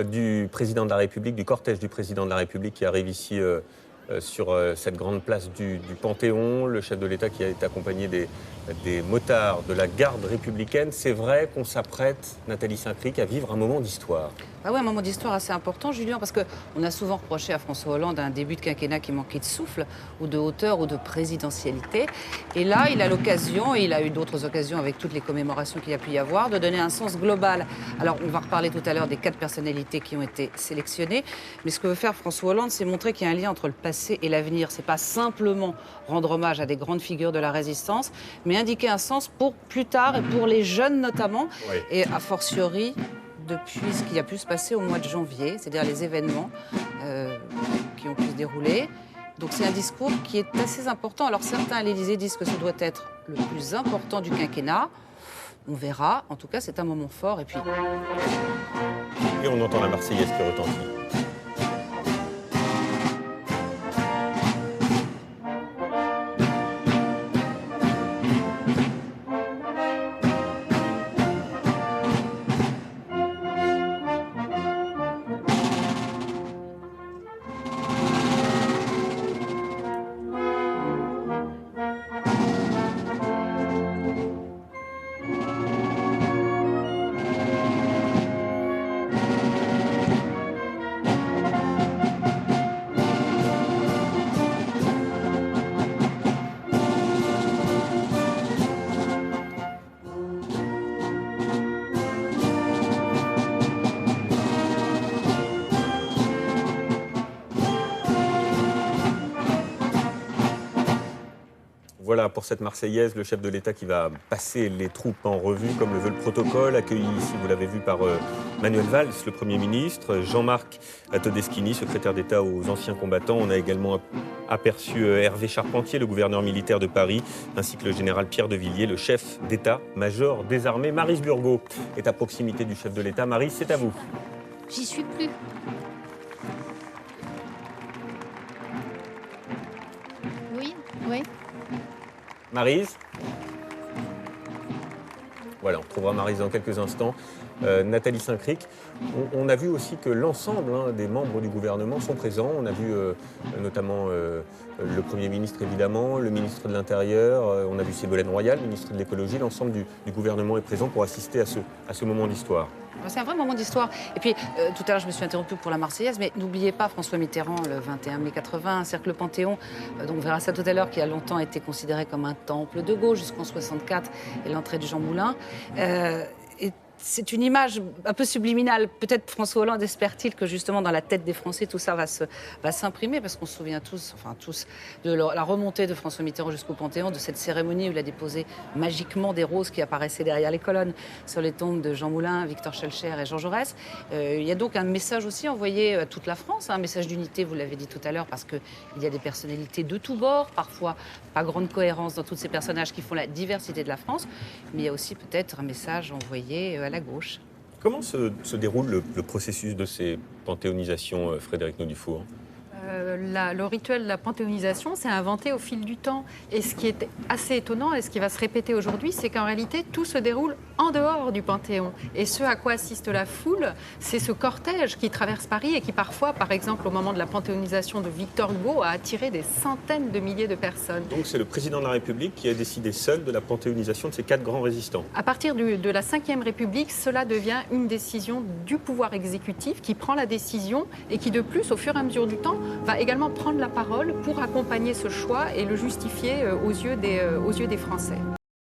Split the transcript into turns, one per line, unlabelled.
du président de la République, du cortège du président de la République qui arrive ici sur cette grande place du Panthéon. Le chef de l'État qui est accompagné des motards de la garde républicaine. C'est vrai qu'on s'apprête, Nathalie Saint-Cric, à vivre un moment d'histoire.
Ah ouais, un moment d'histoire assez important, Julien, parce qu'on a souvent reproché à François Hollande un début de quinquennat qui manquait de souffle, ou de hauteur, ou de présidentialité. Et là, il a l'occasion, et il a eu d'autres occasions avec toutes les commémorations qu'il y a pu y avoir, de donner un sens global. Alors, on va reparler tout à l'heure des 4 personnalités qui ont été sélectionnées. Mais ce que veut faire François Hollande, c'est montrer qu'il y a un lien entre le passé et l'avenir. C'est pas simplement rendre hommage à des grandes figures de la résistance, mais indiquer un sens pour plus tard, et pour les jeunes notamment,
Oui.
et a fortiori depuis ce qui a pu se passer au mois de janvier, c'est-à-dire les événements qui ont pu se dérouler. Donc c'est un discours qui est assez important. Alors certains à l'Élysée disent que ce doit être le plus important du quinquennat. On verra. En tout cas, c'est un moment fort. Et puis...
Et on entend la Marseillaise qui retentit. Voilà pour cette Marseillaise, le chef de l'État qui va passer les troupes en revue, comme le veut le protocole, accueilli ici, vous l'avez vu, par Manuel Valls, le Premier ministre, Jean-Marc Todeschini, secrétaire d'État aux anciens combattants. On a également aperçu Hervé Charpentier, le gouverneur militaire de Paris, ainsi que le général Pierre de Villiers, le chef d'État-major des armées. Maryse Burgot est à proximité du chef de l'État. Maryse, c'est à vous.
J'y suis plus. Oui, oui.
Maryse. Voilà, on trouvera Maryse dans quelques instants. Nathalie Saint-Cric, on a vu aussi que l'ensemble des membres du gouvernement sont présents. On a vu notamment le Premier ministre, évidemment, le ministre de l'Intérieur, on a vu Ségolène Royal, ministre de l'Écologie. L'ensemble du gouvernement est présent pour assister à ce moment d'histoire.
C'est un vrai moment d'histoire. Et puis, tout à l'heure, je me suis interrompue pour la Marseillaise, mais n'oubliez pas François Mitterrand, le 21 mai 80, cercle Panthéon, donc on verra ça tout à l'heure, qui a longtemps été considéré comme un temple de gauche jusqu'en 64 et l'entrée du Jean Moulin. C'est une image un peu subliminale. Peut-être François Hollande espère-t-il que justement dans la tête des Français, tout ça va s'imprimer, parce qu'on se souvient tous, de la remontée de François Mitterrand jusqu'au Panthéon, de cette cérémonie où il a déposé magiquement des roses qui apparaissaient derrière les colonnes sur les tombes de Jean Moulin, Victor Schœlcher et Jean Jaurès. Il y a donc un message aussi envoyé à toute la France, un message d'unité, vous l'avez dit tout à l'heure, parce qu'il y a des personnalités de tous bords, parfois pas grande cohérence dans tous ces personnages qui font la diversité de la France, mais il y a aussi peut-être un message envoyé à la gauche.
Comment se déroule le processus de ces panthéonisations, Frédéric Naudufour ?
Le rituel de la panthéonisation s'est inventé au fil du temps. Et ce qui est assez étonnant et ce qui va se répéter aujourd'hui, c'est qu'en réalité, tout se déroule en dehors du Panthéon. Et ce à quoi assiste la foule, c'est ce cortège qui traverse Paris et qui parfois, par exemple, au moment de la panthéonisation de Victor Hugo, a attiré des centaines de milliers de personnes.
Donc c'est le président de la République qui a décidé seul de la panthéonisation de ces 4 grands résistants.
À partir de la Ve République, cela devient une décision du pouvoir exécutif qui prend la décision et qui, de plus, au fur et à mesure du temps, va également prendre la parole pour accompagner ce choix et le justifier aux yeux des Français.